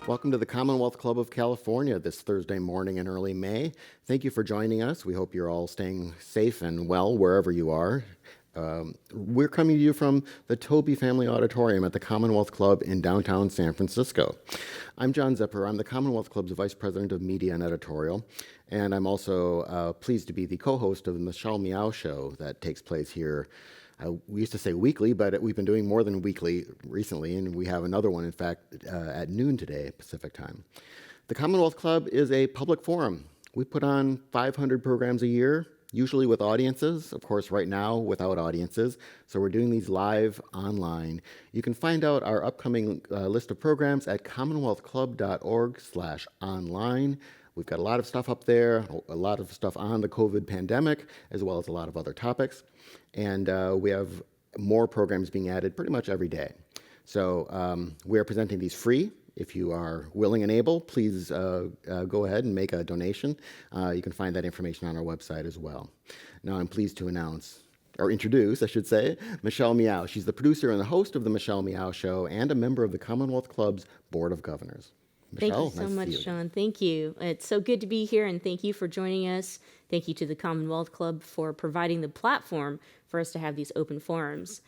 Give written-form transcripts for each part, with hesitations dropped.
Welcome to the Commonwealth Club of California this Thursday morning in early May. Thank you for joining us. We hope you're all staying safe and well wherever you are. We're coming to you from the Toby Family Auditorium at the Commonwealth Club in downtown San Francisco. I'm John Zipper. I'm the Commonwealth Club's Vice President of Media and Editorial, and I'm also pleased to be the co-host of the Michelle Meow Show that takes place here. We used to say weekly, but we've been doing more than weekly recently, and we have another one, in fact, at noon today, Pacific time. The Commonwealth Club is a public forum. We put on 500 programs a year, usually with audiences, of course, right now without audiences. So we're doing these live online. You can find out our upcoming list of programs at commonwealthclub.org/online. We've got a lot of stuff up there, a lot of stuff on the COVID pandemic, as well as a lot of other topics. And we have more programs being added pretty much every day. So we are presenting these free. If you are willing and able, please go ahead and make a donation. You can find that information on our website as well. Now I'm pleased to introduce, I should say, Michelle Meow. She's the producer and the host of the Michelle Meow Show and a member of the Commonwealth Club's Board of Governors. Michelle, Thank you so much, Sean. Thank you. It's so good to be here, and thank you for joining us. Thank you to the Commonwealth Club for providing the platform for us to have these open forums.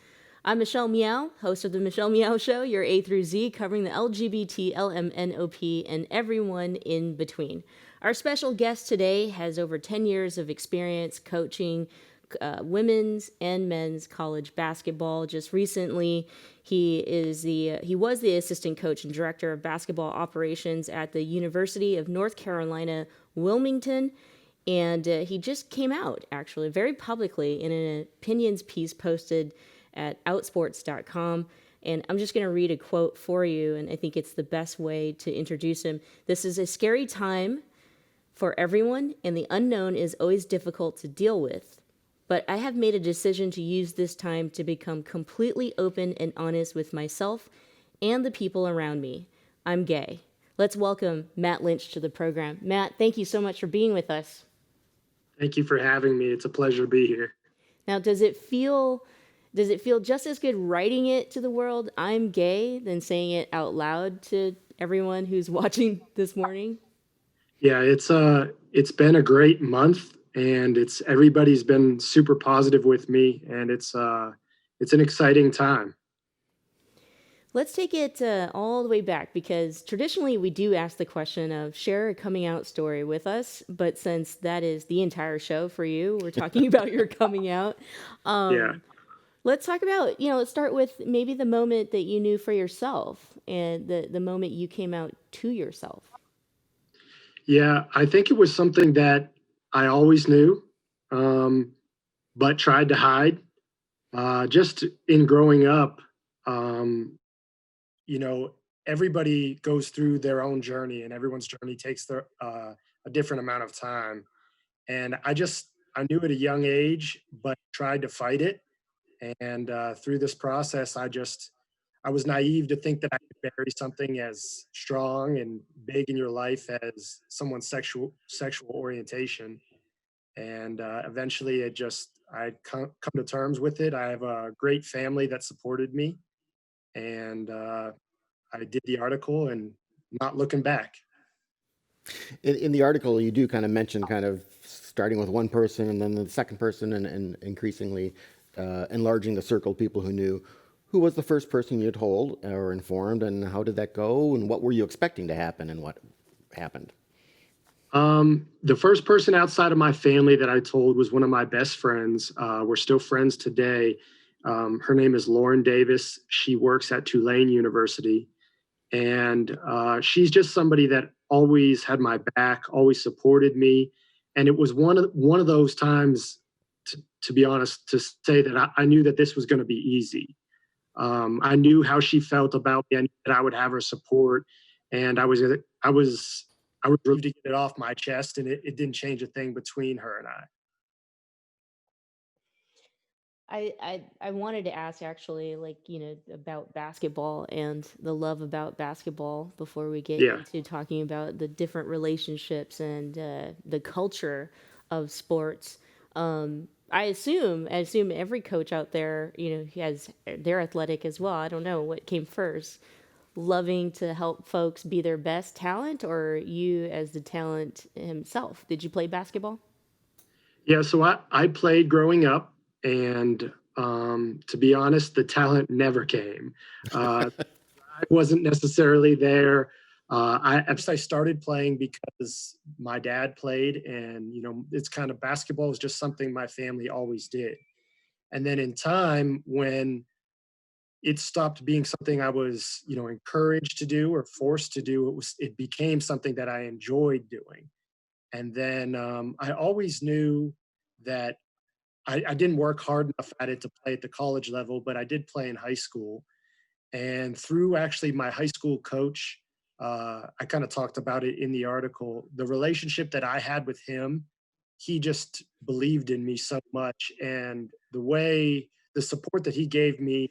I'm Michelle Meow, host of the Michelle Meow Show, your A through Z, covering the LGBT, LMNOP, and everyone in between. Our special guest today has over 10 years of experience coaching women's and men's college basketball. Just recently, he was the assistant coach and director of basketball operations at the University of North Carolina, Wilmington. And he just came out, actually, very publicly in an opinions piece posted at outsports.com. And I'm just going to read a quote for you, and I think it's the best way to introduce him. This is a scary time for everyone, and the unknown is always difficult to deal with. But I have made a decision to use this time to become completely open and honest with myself and the people around me. I'm gay. Let's welcome Matt Lynch to the program. Matt, thank you so much for being with us. Thank you for having me. It's a pleasure to be here. Now, does it feel just as good writing it to the world, I'm gay, than saying it out loud to everyone who's watching this morning? Yeah, it's been a great month. And everybody's been super positive with me, and it's an exciting time. Let's take it all the way back, because traditionally we do ask the question of share a coming out story with us, but since that is the entire show for you, we're talking about your coming out. Yeah. Let's talk about, let's start with maybe the moment that you knew for yourself and the moment you came out to yourself. Yeah, I think it was something that I always knew, but tried to hide. Just in growing up, everybody goes through their own journey, and everyone's journey takes a different amount of time. And I knew at a young age, but tried to fight it. And through this process, I was naive to think that I could bury something as strong and big in your life as someone's sexual orientation. And eventually I come to terms with it. I have a great family that supported me. And I did the article and not looking back. In the article, you do kind of mention kind of starting with one person and then the second person and increasingly enlarging the circle of people who knew. Who was the first person you told or informed, and how did that go, and what were you expecting to happen, and what happened? The first person outside of my family that I told was one of my best friends. We're still friends today. Her name is Lauren Davis. She works at Tulane University, and she's just somebody that always had my back, always supported me. And it was one of those times, to be honest, to say that I knew that this was going to be easy. I knew how she felt about me, and that I would have her support. And I was ready to get it off my chest, and it didn't change a thing between her and I wanted to ask actually, about basketball and the love about basketball before we get into talking about the different relationships and the culture of sports. I assume every coach out there, he has, they're athletic as well. I don't know what came first. loving to help folks be their best talent, or you as the talent himself? Did you play basketball? Yeah, so I played growing up, and to be honest, the talent never came. I wasn't necessarily there. I started playing because my dad played, and it's kind of basketball is just something my family always did. And then in time, when it stopped being something I was, encouraged to do or forced to do, it became something that I enjoyed doing. And then I always knew that I didn't work hard enough at it to play at the college level, but I did play in high school. And through actually my high school coach, I kind of talked about it in the article. The relationship that I had with him, he just believed in me so much. And the support that he gave me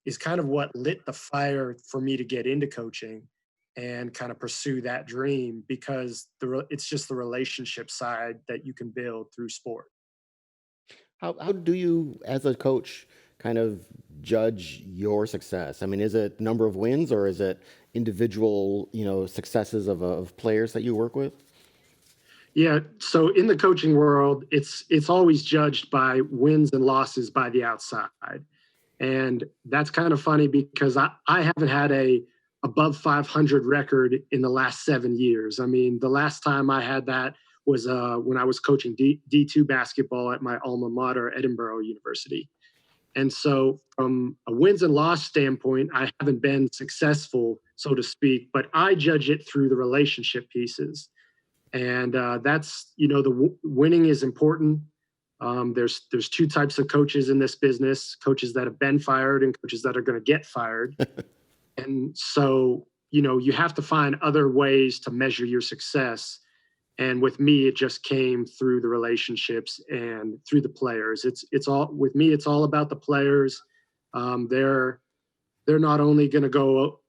is kind of what lit the fire for me to get into coaching and kind of pursue that dream, because it's just the relationship side that you can build through sport. How do you, as a coach, kind of judge your success? I mean, is it number of wins or is it individual, successes of players that you work with? Yeah, so in the coaching world, it's always judged by wins and losses by the outside. And that's kind of funny because I haven't had a above 500 record in the last 7 years. I mean, the last time I had that was when I was coaching D2 basketball at my alma mater, Edinburgh University. And so, from a wins and loss standpoint, I haven't been successful, so to speak, but I judge it through the relationship pieces. And that's, winning is important. There's two types of coaches in this business: coaches that have been fired and coaches that are going to get fired. And so, you have to find other ways to measure your success. And with me, it just came through the relationships and through the players. It's all with me. It's all about the players. They're not only going to go,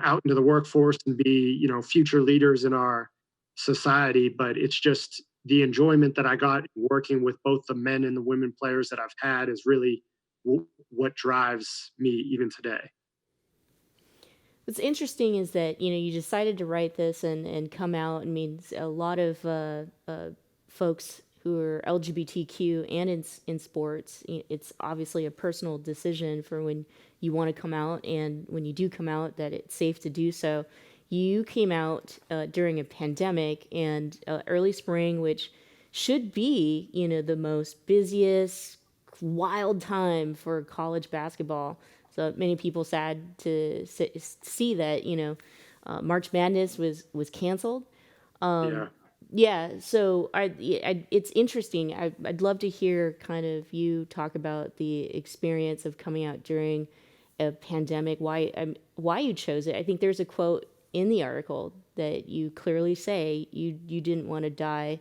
out into the workforce and be, future leaders in our society, but it's just the enjoyment that I got working with both the men and the women players that I've had is really what drives me even today. What's interesting is that you decided to write this and come out. I mean, a lot of folks who are LGBTQ and in sports, it's obviously a personal decision for when you want to come out, and when you do come out, that it's safe to do so. You came out during a pandemic and early spring, which should be the most busiest, wild time for college basketball. So many people sad to see that March Madness was canceled. Yeah. Yeah, so it's interesting. I'd love to hear kind of you talk about the experience of coming out during a pandemic. Why you chose it. I think there's a quote in the article that you clearly say you didn't want to die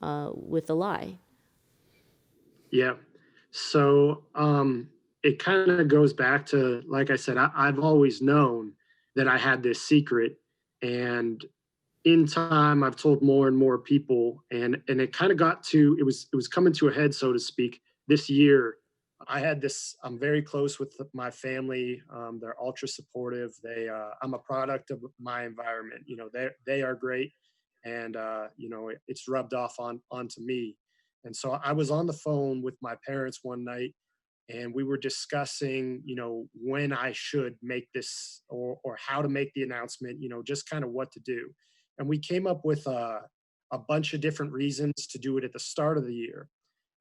with a lie. Yeah. So it kind of goes back to, like I said, I've always known that I had this secret. And in time, I've told more and more people. And it kind of got to, it was coming to a head, so to speak, this year. I'm very close with my family. They're ultra supportive. I'm a product of my environment. They are great. And, it's rubbed off onto me. And so I was on the phone with my parents one night, and we were discussing, when I should make this, or how to make the announcement, just kind of what to do. And we came up with a bunch of different reasons to do it at the start of the year.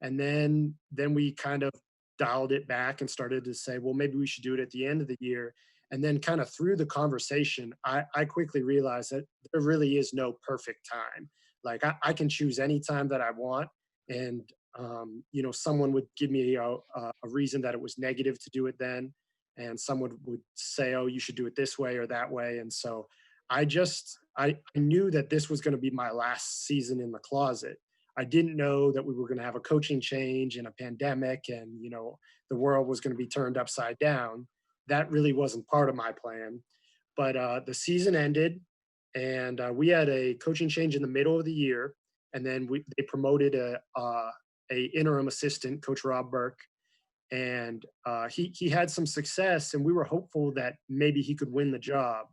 And then we kind of dialed it back and started to say, well, maybe we should do it at the end of the year. And then kind of through the conversation, I quickly realized that there really is no perfect time. Like I can choose any time that I want. And, someone would give me a reason that it was negative to do it then. And someone would say, oh, you should do it this way or that way. And so I knew that this was going to be my last season in the closet. I didn't know that we were going to have a coaching change and a pandemic, and the world was going to be turned upside down. That really wasn't part of my plan. But the season ended, and we had a coaching change in the middle of the year, and then they promoted a interim assistant, Coach Rob Burke, and he had some success, and we were hopeful that maybe he could win the job.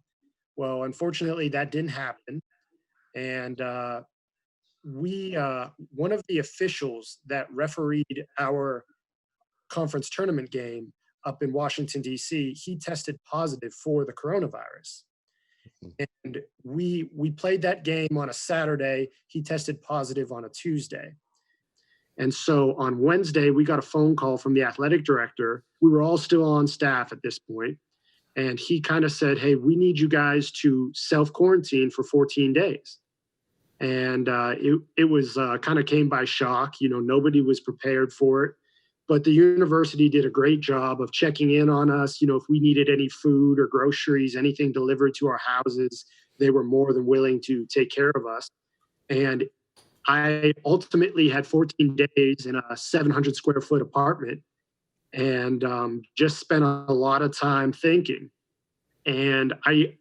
Well, unfortunately, that didn't happen, and we one of the officials that refereed our conference tournament game up in Washington D.C., he tested positive for the coronavirus. And we played that game on a Saturday. He tested positive on a Tuesday. And so on Wednesday, we got a phone call from the athletic director. We were all still on staff at this point, and he kind of said, "Hey, we need you guys to self quarantine for 14 days." And it was kind of came by shock. You know, nobody was prepared for it. But the university did a great job of checking in on us. You know, if we needed any food or groceries, anything delivered to our houses, they were more than willing to take care of us. And I ultimately had 14 days in a 700 square foot apartment, and just spent a lot of time thinking. And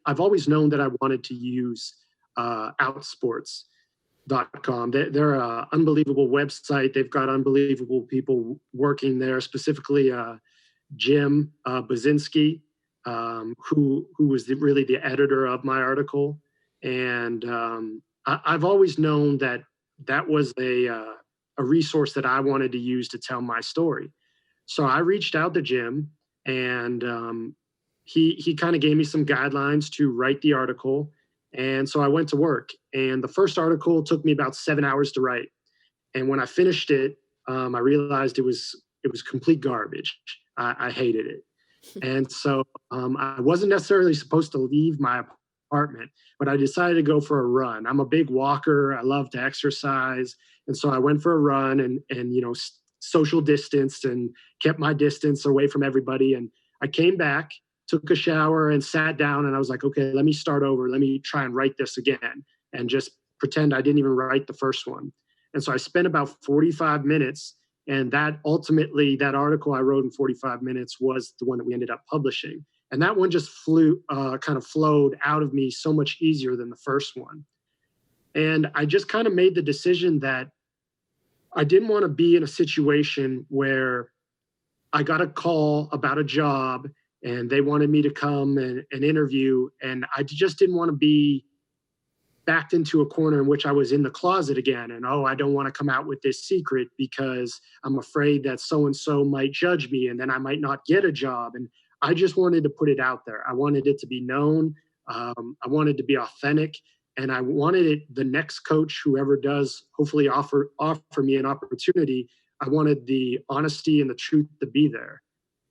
I've always known that I wanted to use Outsports.com. They're an unbelievable website. They've got unbelievable people working there, specifically Jim Bazinski, who was really the editor of my article. And I've always known that that was a resource that I wanted to use to tell my story. So I reached out to Jim, and he kind of gave me some guidelines to write the article. And so I went to work, and the first article took me about 7 hours to write. And when I finished it, I realized it was complete garbage. I hated it. And so I wasn't necessarily supposed to leave my apartment, but I decided to go for a run. I'm a big walker. I love to exercise. And so I went for a run, and you know, social distanced and kept my distance away from everybody. And I came back, took a shower, and sat down, and I was like, okay, let me start over. Let me try and write this again and just pretend I didn't even write the first one. And so I spent about 45 minutes, and that ultimately, that article I wrote in 45 minutes was the one that we ended up publishing. And that one just kind of flowed out of me so much easier than the first one. And I just kind of made the decision that I didn't want to be in a situation where I got a call about a job and they wanted me to come and interview, and I just didn't want to be backed into a corner in which I was in the closet again. And, oh, I don't want to come out with this secret because I'm afraid that so-and-so might judge me and then I might not get a job. And I just wanted to put it out there. I wanted it to be known. I wanted to be authentic, and I wanted it, the next coach, whoever does hopefully offer me an opportunity, I wanted the honesty and the truth to be there.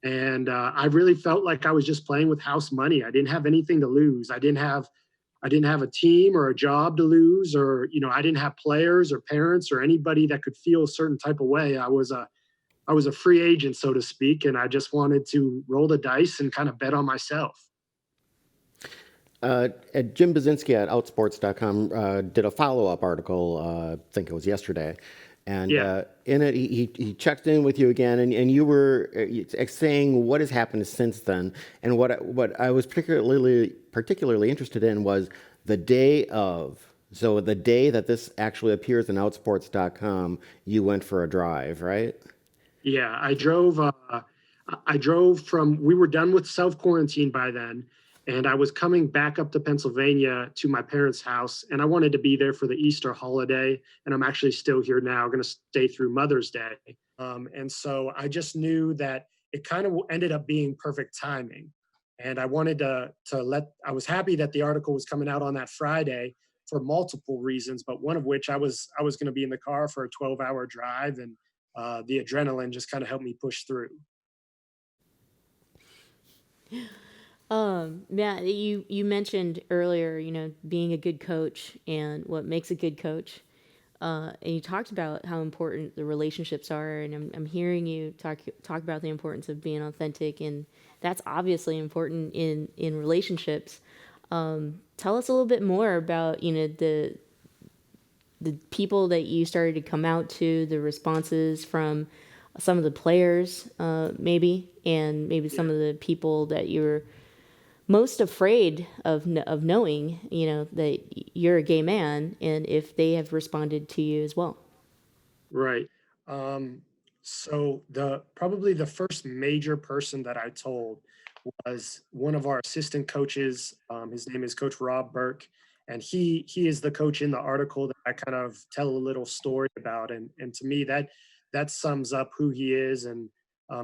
And I really felt like I was just playing with house money. I didn't have anything to lose. I didn't have a team or a job to lose, or, you know, I didn't have players or parents or anybody that could feel a certain type of way. I was a free agent, so to speak, and I just wanted to roll the dice and kind of bet on myself. Jim Bazinski at Outsports.com did a follow-up article, I think it was yesterday. And in it, he checked in with you again, and you were saying what has happened since then. And what I was particularly interested in was the day of. So the day that this actually appears in Outsports.com, you went for a drive, right? Yeah, I drove. We were done with self-quarantine by then, and I was coming back up to Pennsylvania to my parents' house, and I wanted to be there for the Easter holiday, and I'm actually still here now. I'm going to stay through Mother's Day. And so I just knew that it kind of ended up being perfect timing. And I wanted I was happy that the article was coming out on that Friday for multiple reasons, but one of which I was going to be in the car for a 12-hour drive, and the adrenaline just kind of helped me push through. Matt, you mentioned earlier, you know, being a good coach and what makes a good coach. And you talked about how important the relationships are, and I'm hearing you talk about the importance of being authentic, and that's obviously important in relationships. Tell us a little bit more about, you know, the people that you started to come out to, the responses from some of the players, maybe, and maybe some of the people that you're most afraid of knowing, you know, that you're a gay man, and if they have responded to you as well. Right. So probably the first major person that I told was one of our assistant coaches. His name is Coach Rob Burke, and he is the coach in the article that I kind of tell a little story about. And to me, that sums up who he is. And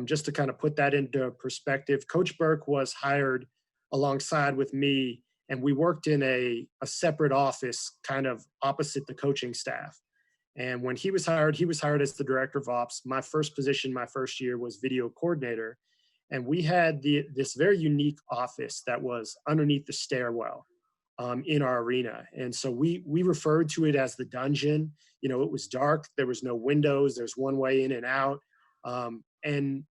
just to kind of put that into perspective, Coach Burke was hired alongside with me, and we worked in a separate office, kind of opposite the coaching staff. And when he was hired as the director of ops. My first position, my first year, was video coordinator. And we had this very unique office that was underneath the stairwell in our arena. And so we referred to it as the dungeon. You know, it was dark. There was no windows. There's one way in and out. And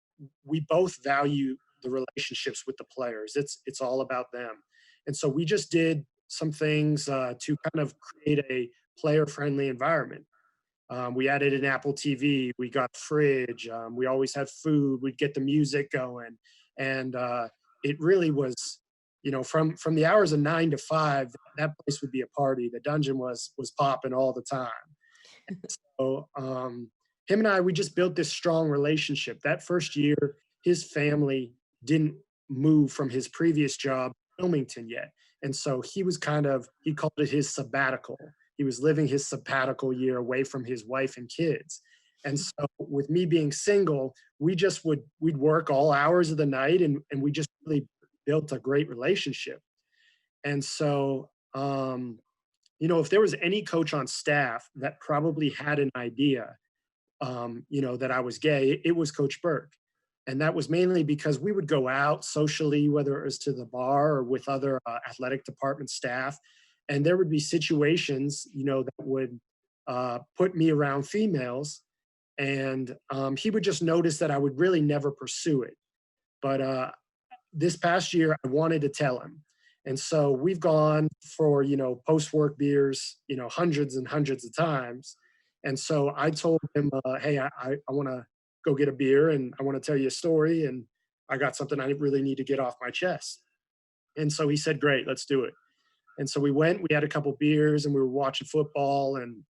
we both value the relationships with the players. It's all about them. And so we just did some things to kind of create a player friendly environment. We added an Apple TV. We got a fridge. We always had food. We'd get the music going, and it really was, you know, from the hours of 9 to 5, that place would be a party. The dungeon was popping all the time. So him and I, we just built this strong relationship. That first year, his family didn't move from his previous job, Wilmington, yet, and so he called it his sabbatical. He was living his sabbatical year away from his wife and kids. And so with me being single, we'd work all hours of the night, and we just really built a great relationship. And so, you know, if there was any coach on staff that probably had an idea, you know, that I was gay, it was Coach Burke. And that was mainly because we would go out socially, whether it was to the bar or with other athletic department staff. And there would be situations, you know, that would put me around females. And he would just notice that I would really never pursue it. But this past year, I wanted to tell him. And so we've gone for, you know, post-work beers, you know, hundreds and hundreds of times. And so I told him, hey, I want to go get a beer, and I want to tell you a story, and I got something I really need to get off my chest. And so he said, great, let's do it. And so we went, we had a couple beers, and we were watching football and,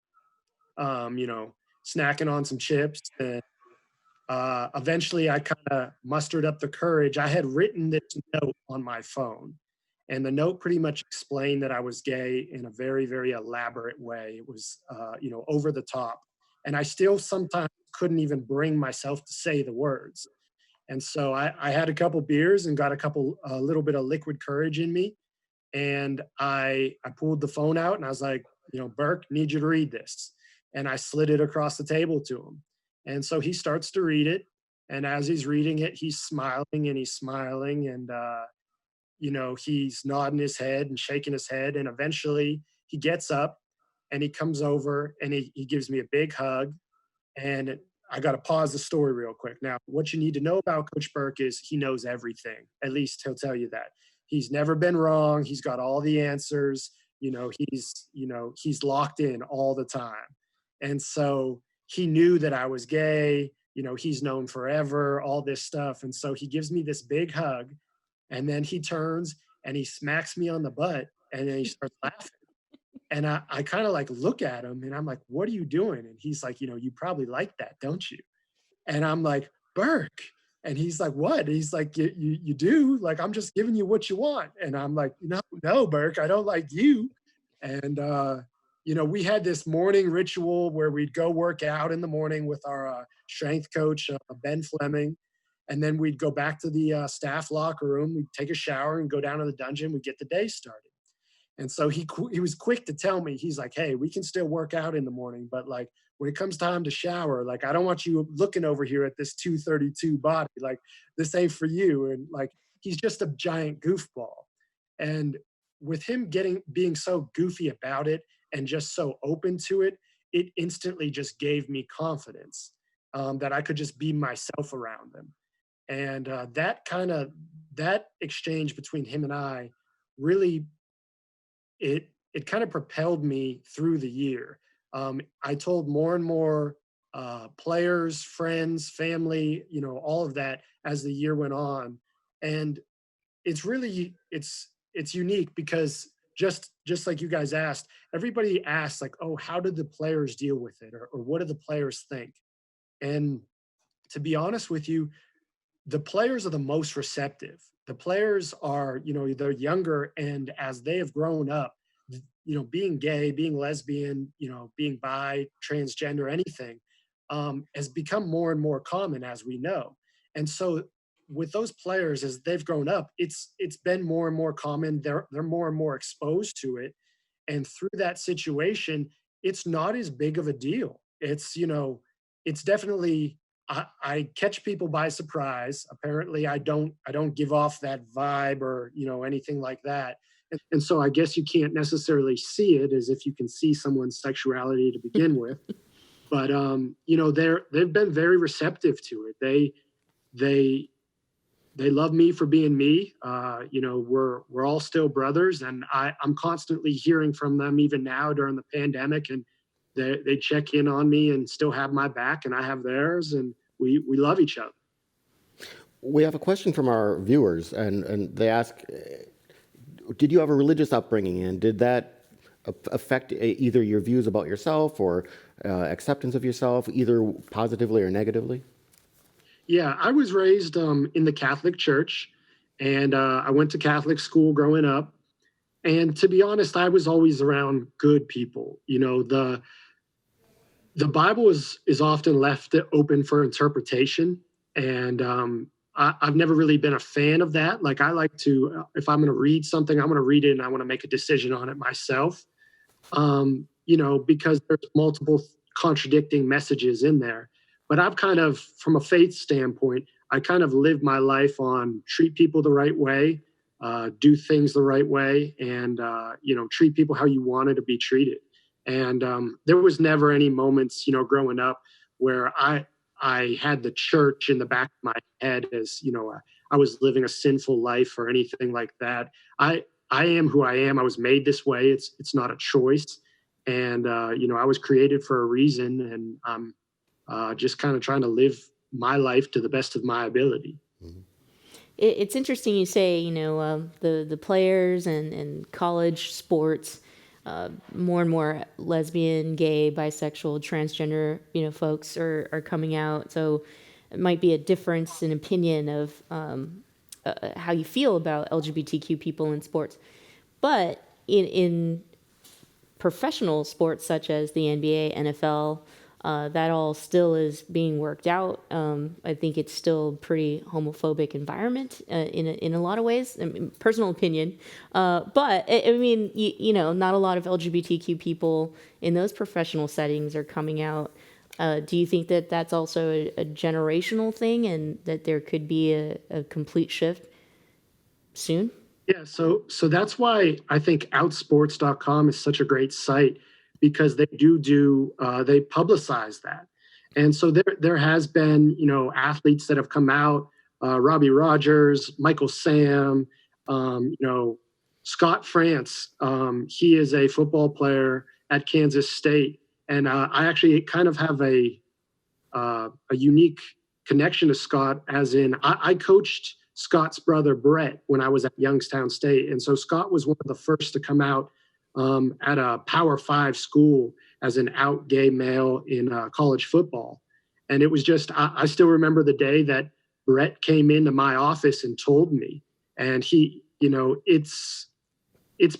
you know, snacking on some chips. And eventually I kind of mustered up the courage. I had written this note on my phone, and the note pretty much explained that I was gay in a very, very elaborate way. It was, you know, over the top. And I still sometimes couldn't even bring myself to say the words. And so I had a couple beers and got a little bit of liquid courage in me. And I pulled the phone out, and I was like, you know, Burke, need you to read this. And I slid it across the table to him. And so he starts to read it. And as he's reading it, he's smiling and he's smiling. And, you know, he's nodding his head and shaking his head. And eventually he gets up and he comes over and he gives me a big hug. And I got to pause the story real quick. Now, what you need to know about Coach Burke is he knows everything. At least he'll tell you that. He's never been wrong. He's got all the answers. You know, he's locked in all the time. And so he knew that I was gay. You know, he's known forever, all this stuff. And so he gives me this big hug, and then he turns and he smacks me on the butt, and then he starts laughing. And I kind of like look at him, and I'm like, what are you doing? And he's like, you know, you probably like that, don't you? And I'm like, Burke. And he's like, what? And he's like, you do? Like, I'm just giving you what you want. And I'm like, no, Burke, I don't like you. And, you know, we had this morning ritual where we'd go work out in the morning with our strength coach, Ben Fleming. And then we'd go back to the staff locker room. We'd take a shower and go down to the dungeon. We'd get the day started. And so he was quick to tell me, he's like, hey, we can still work out in the morning, but like when it comes time to shower, like I don't want you looking over here at this 232 body. Like this ain't for you. And like he's just a giant goofball. And with him being so goofy about it and just so open to it, it instantly just gave me confidence that I could just be myself around him. And that exchange between him and I really, it kind of propelled me through the year. I told more and more players, friends, family, you know, all of that as the year went on. And it's really, it's unique because just like you guys asked, everybody asked like, oh, how did the players deal with it? Or what do the players think? And to be honest with you, the players are the most receptive. The players are, they're younger, and as they have grown up, being gay, being lesbian, being bi, transgender, anything, has become more and more common, as we know. And so with those players, as they've grown up, it's been more and more common. They're more and more exposed to it. And through that situation, it's not as big of a deal. It's definitely, I catch people by surprise. Apparently I don't give off that vibe or, anything like that. And so I guess you can't necessarily see it as if you can see someone's sexuality to begin with. But they've been very receptive to it. They love me for being me. We're all still brothers, and I'm constantly hearing from them even now during the pandemic, and they check in on me and still have my back, and I have theirs, and we love each other. We have a question from our viewers, and they ask, did you have a religious upbringing, and did that affect either your views about yourself or acceptance of yourself, either positively or negatively? Yeah, I was raised in the Catholic Church, and I went to Catholic school growing up. And to be honest, I was always around good people. The Bible is often left open for interpretation, and I've never really been a fan of that. Like, I like to, if I'm going to read something, I'm going to read it and I want to make a decision on it myself. Because there's multiple contradicting messages in there. But I've kind of, from a faith standpoint, I kind of live my life on treat people the right way, do things the right way, and treat people how you wanted to be treated. And there was never any moments, growing up where I had the church in the back of my head as, I was living a sinful life or anything like that. I am who I am. I was made this way. It's not a choice. And, I was created for a reason, and I'm just kind of trying to live my life to the best of my ability. Mm-hmm. It's interesting you say, the players and college sports, more and more lesbian, gay, bisexual, transgender, folks are coming out. So it might be a difference in opinion of how you feel about LGBTQ people in sports. But in professional sports such as the NBA, NFL, that all still is being worked out. I think it's still a pretty homophobic environment in a lot of ways. I mean, personal opinion, but I mean, not a lot of LGBTQ people in those professional settings are coming out. Do you think that that's also a generational thing, and that there could be a complete shift soon? Yeah, so that's why I think outsports.com is such a great site, because they they publicize that. And so there has been, athletes that have come out, Robbie Rogers, Michael Sam, Scott France. He is a football player at Kansas State. And I actually kind of have a unique connection to Scott, as in I coached Scott's brother Brett when I was at Youngstown State. And so Scott was one of the first to come out at a Power 5 school as an out gay male in college football. And it was just, I still remember the day that Brett came into my office and told me. And he, it's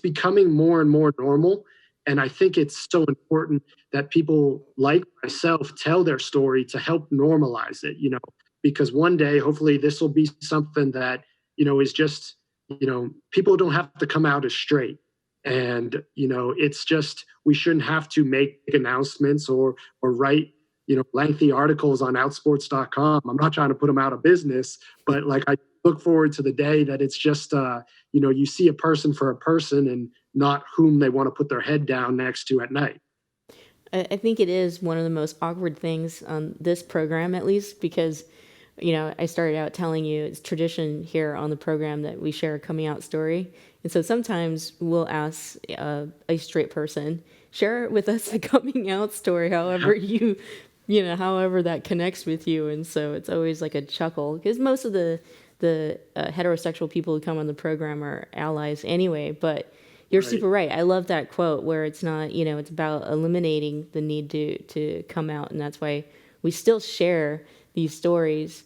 becoming more and more normal. And I think it's so important that people like myself tell their story to help normalize it, because one day, hopefully, this will be something that, is just, people don't have to come out as straight. And, it's just, we shouldn't have to make announcements or write, lengthy articles on outsports.com. I'm not trying to put them out of business, but like, I look forward to the day that it's just, you see a person for a person and not whom they want to put their head down next to at night. I think it is one of the most awkward things on this program, at least, because I started out telling you it's tradition here on the program that we share a coming out story. And so sometimes we'll ask a straight person, share with us a coming out story, however however that connects with you. And so it's always like a chuckle, because most of the heterosexual people who come on the program are allies anyway. But you're right. Super right. I love that quote where it's not, it's about eliminating the need to come out. And that's why we still share these stories.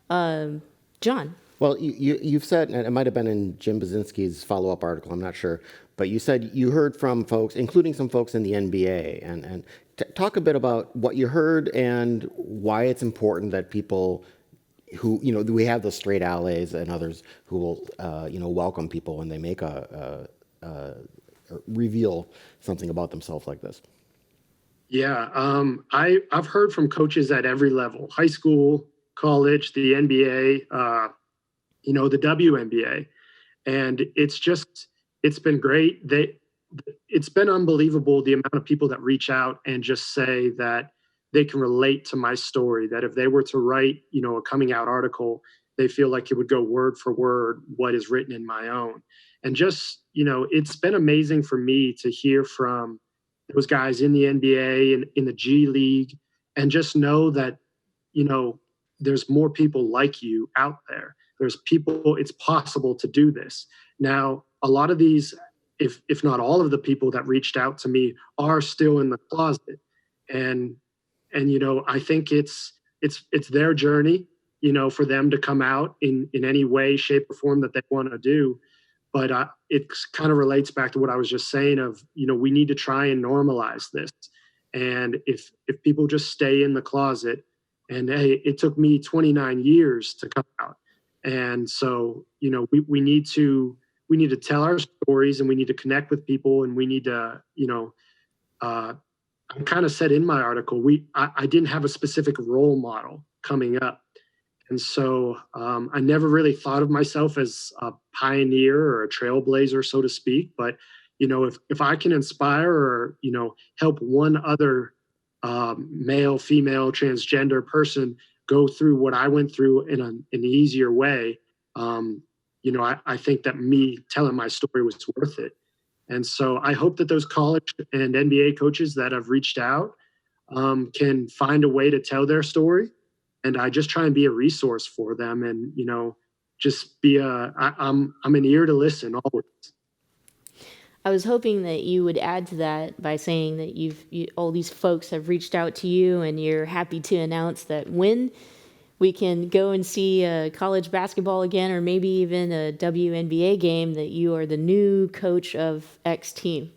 John. Well, you've said, and it might have been in Jim Bazinski's follow-up article, I'm not sure, but you said you heard from folks, including some folks in the NBA, and talk a bit about what you heard and why it's important that people who, we have those straight allies and others who will, welcome people when they make or reveal something about themselves like this. Yeah, I've heard from coaches at every level: high school, college, the NBA, the WNBA, and it's been great. It's been unbelievable the amount of people that reach out and just say that they can relate to my story. That if they were to write, a coming out article, they feel like it would go word for word what is written in my own. And just, it's been amazing for me to hear from those guys in the NBA and in the G League, and just know that, there's more people like you out there. There's people, it's possible to do this. Now, a lot of these, if not all of the people that reached out to me are still in the closet. And I think it's their journey, for them to come out in any way, shape, or form that they want to do. But it kind of relates back to what I was just saying of, we need to try and normalize this. And if people just stay in the closet, and hey, it took me 29 years to come out. And so, we need to tell our stories, and we need to connect with people, and we need to, I kind of said in my article, I didn't have a specific role model coming up. And so I never really thought of myself as a pioneer or a trailblazer, so to speak. But, if I can inspire or, help one other male, female, transgender person go through what I went through in an easier way, I think that me telling my story was worth it. And so I hope that those college and NBA coaches that have reached out can find a way to tell their story. And I just try and be a resource for them, and, just be I'm an ear to listen always. I was hoping that you would add to that by saying that all these folks have reached out to you, and you're happy to announce that when we can go and see college basketball again, or maybe even a WNBA game, that you are the new coach of X team.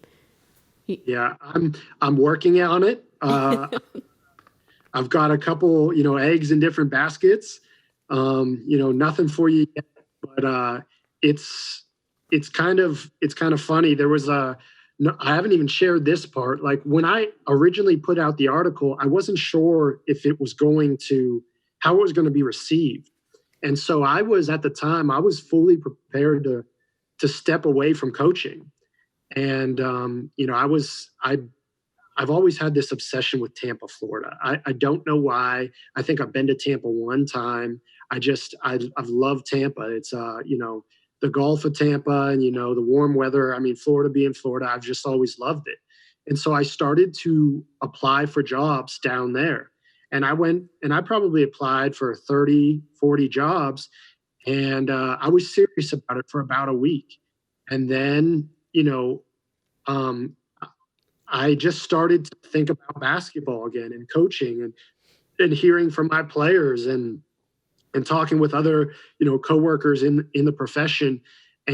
Yeah, I'm working on it. I've got a couple, eggs in different baskets. Nothing for you yet, but it's kind of funny. There was I haven't even shared this part. Like, when I originally put out the article, I wasn't sure if it was how it was going to be received. And so I was fully prepared to step away from coaching. And, I've always had this obsession with Tampa, Florida. I don't know why. I think I've been to Tampa one time. I've loved Tampa. It's, the Gulf of Tampa and, the warm weather. I mean, Florida being Florida, I've just always loved it. And so I started to apply for jobs down there. And I went and I probably applied for 30, 40 jobs. And I was serious about it for about a week. And then, I just started to think about basketball again, and coaching, and hearing from my players, and talking with other, coworkers in the profession.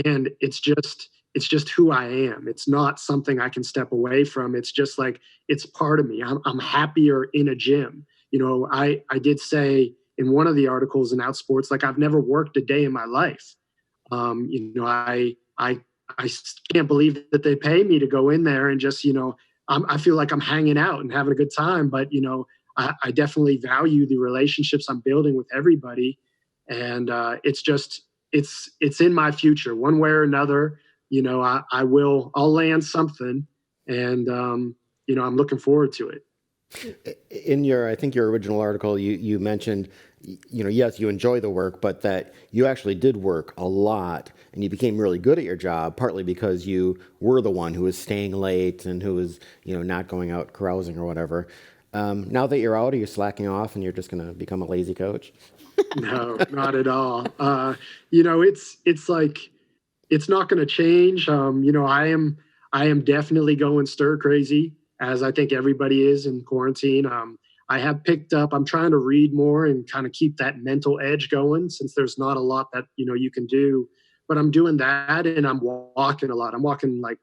And it's just who I am. It's not something I can step away from. It's just like, it's part of me. I'm happier in a gym. I did say in one of the articles in Outsports, like, I've never worked a day in my life. I can't believe that they pay me to go in there and just, I feel like I'm hanging out and having a good time. But, I definitely value the relationships I'm building with everybody. And it's in my future one way or another. I'll land something, and, I'm looking forward to it. In I think your original article, you mentioned, yes, you enjoy the work, but that you actually did work a lot, and you became really good at your job, partly because you were the one who was staying late and who was, not going out carousing or whatever. Now that you're out, are you slacking off and you're just going to become a lazy coach? No, not at all. It's like, it's not going to change. I am definitely going stir crazy, as I think everybody is in quarantine. I have picked up, I'm trying to read more and kind of keep that mental edge going since there's not a lot that, you can do. But I'm doing that and I'm walking a lot. I'm walking like,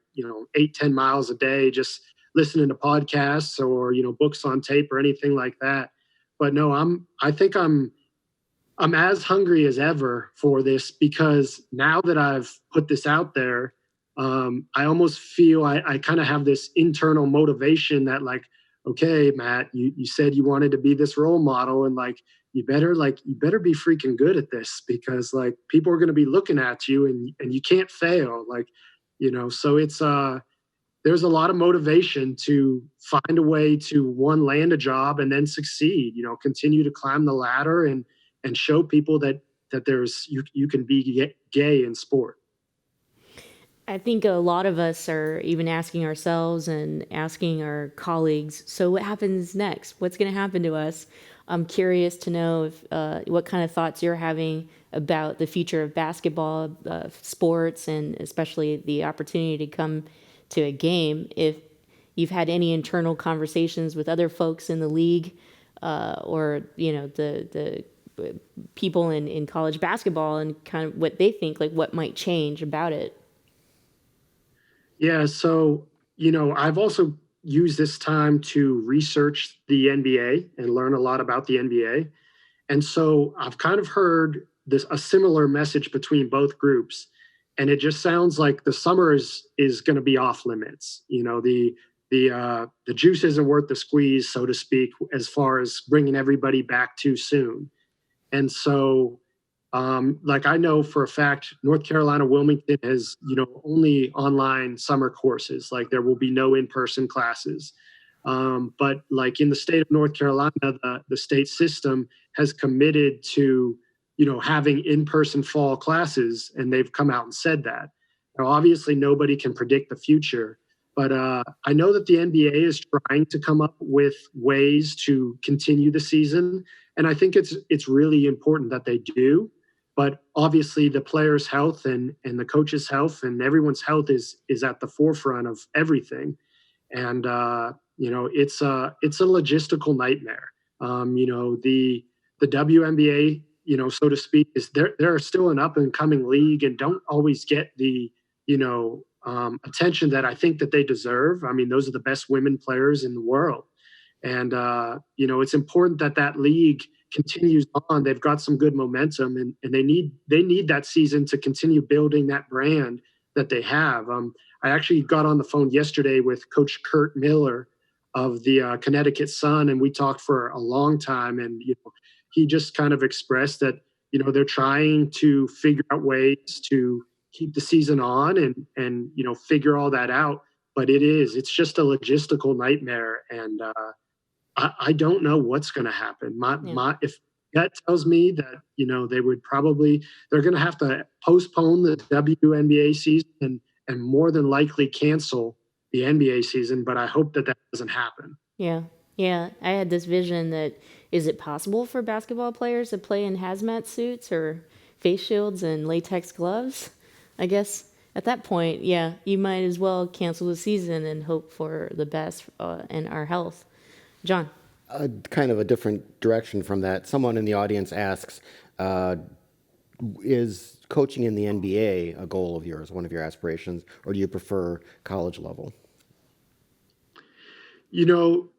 8-10 miles a day, just listening to podcasts or, books on tape or anything like that. But no, I think I'm as hungry as ever for this because now that I've put this out there, I almost feel I kind of have this internal motivation that like, okay, Matt, you said you wanted to be this role model and you better be freaking good at this because like people are going to be looking at you and you can't fail. So it's there's a lot of motivation to find a way to one, land a job and then succeed, continue to climb the ladder and show people that there's you can be gay in sport. I think a lot of us are even asking ourselves and asking our colleagues, so what happens next? What's going to happen to us? I'm curious to know if, what kind of thoughts you're having about the future of basketball, sports, and especially the opportunity to come to a game. If you've had any internal conversations with other folks in the league, or the people in college basketball and kind of what they think, like what might change about it. Yeah, so I've also used this time to research the NBA and learn a lot about the NBA. And so I've kind of heard a similar message between both groups. And it just sounds like the summer is going to be off limits. The juice isn't worth the squeeze, so to speak, as far as bringing everybody back too soon. And so, I know for a fact, North Carolina Wilmington has, only online summer courses. Like there will be no in-person classes. But like in the state of North Carolina, the state system has committed to, having in-person fall classes, and they've come out and said that. Now, obviously, nobody can predict the future, but I know that the NBA is trying to come up with ways to continue the season, and I think it's really important that they do. But obviously, the players' health and the coaches' health and everyone's health is at the forefront of everything, and it's a logistical nightmare. The WNBA, so to speak, is they're still an up and coming league and don't always get the attention that I think that they deserve. I mean, those are the best women players in the world. And, it's important that league continues on. They've got some good momentum and they need that season to continue building that brand that they have. I actually got on the phone yesterday with Coach Kurt Miller of the Connecticut Sun, and we talked for a long time. And, he just kind of expressed that, they're trying to figure out ways to keep the season on and figure all that out. But it's just a logistical nightmare. And I don't know what's going to happen. If that tells me that, they're going to have to postpone the WNBA season and more than likely cancel the NBA season. But I hope that doesn't happen. Yeah. Yeah. I had this vision that, is it possible for basketball players to play in hazmat suits or face shields and latex gloves? I guess at that point, yeah, you might as well cancel the season and hope for the best in our health. John. Kind of a different direction from that. Someone in the audience asks, is coaching in the NBA a goal of yours, one of your aspirations, or do you prefer college level?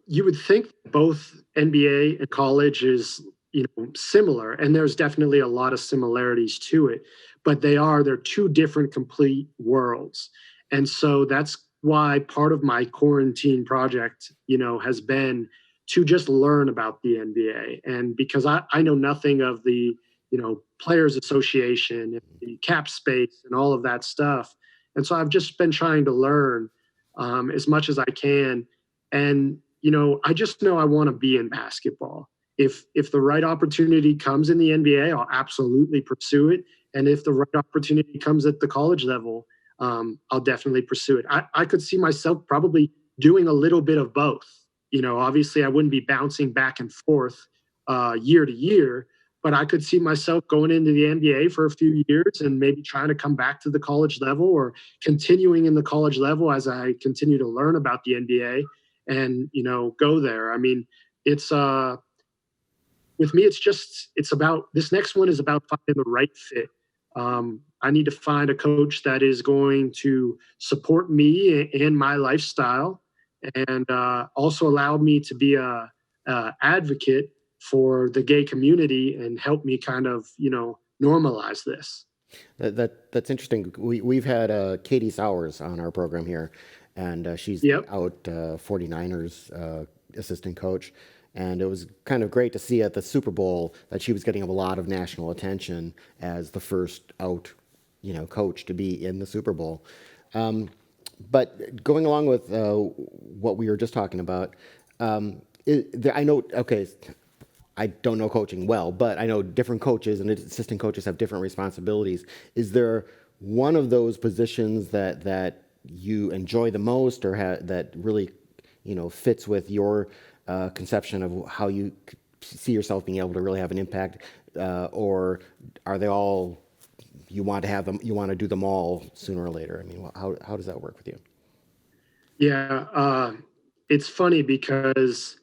You would think both NBA and college is, similar, and there's definitely a lot of similarities to it, but they're two different complete worlds. And so that's why part of my quarantine project, has been to just learn about the NBA. And because I know nothing of the, Players Association and the cap space and all of that stuff. And so I've just been trying to learn as much as I can. And, I just know I want to be in basketball. If the right opportunity comes in the NBA, I'll absolutely pursue it. And if the right opportunity comes at the college level, I'll definitely pursue it. I could see myself probably doing a little bit of both. Obviously I wouldn't be bouncing back and forth year to year, but I could see myself going into the NBA for a few years and maybe trying to come back to the college level or continuing in the college level as I continue to learn about the NBA and, go there. I mean, it's with me, it's about this next one is about finding the right fit. I need to find a coach that is going to support me and my lifestyle, and also allow me to be a advocate for the gay community and help me kind of normalize this. That's interesting. We've had Katie Sowers on our program here, and she's the Yep. out 49ers assistant coach. And it was kind of great to see at the Super Bowl that she was getting a lot of national attention as the first out, coach to be in the Super Bowl. But going along with what we were just talking about, I know, okay, I don't know coaching well, but I know different coaches and assistant coaches have different responsibilities. Is there one of those positions that you enjoy the most, or that really, fits with your conception of how you see yourself being able to really have an impact, or are they all you want to have them? You want to do them all sooner or later? I mean, how does that work with you? Yeah, it's funny because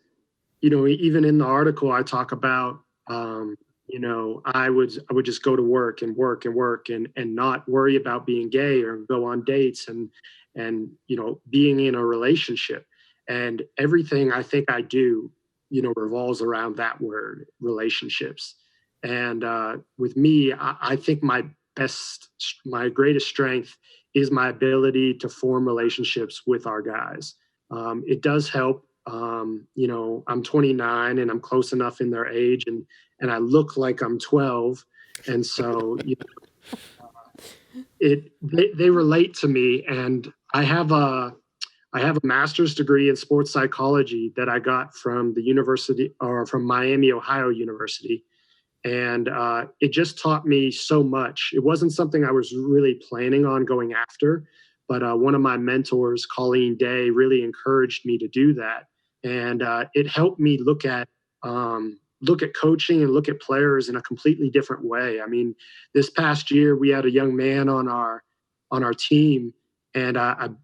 even in the article I talk about, I would just go to work and work and work and not worry about being gay or go on dates and being in a relationship, and everything I think I do, revolves around that word, relationships. And with me, I think my greatest strength is my ability to form relationships with our guys. It does help. I'm 29 and I'm close enough in their age, and I look like I'm 12, and so they relate to me. And I have a master's degree in sports psychology that I got from the university, or from Miami, Ohio University. And it just taught me so much. It wasn't something I was really planning on going after, but one of my mentors, Colleen Day, really encouraged me to do that. And it helped me look at coaching and look at players in a completely different way. I mean, this past year we had a young man on our team, and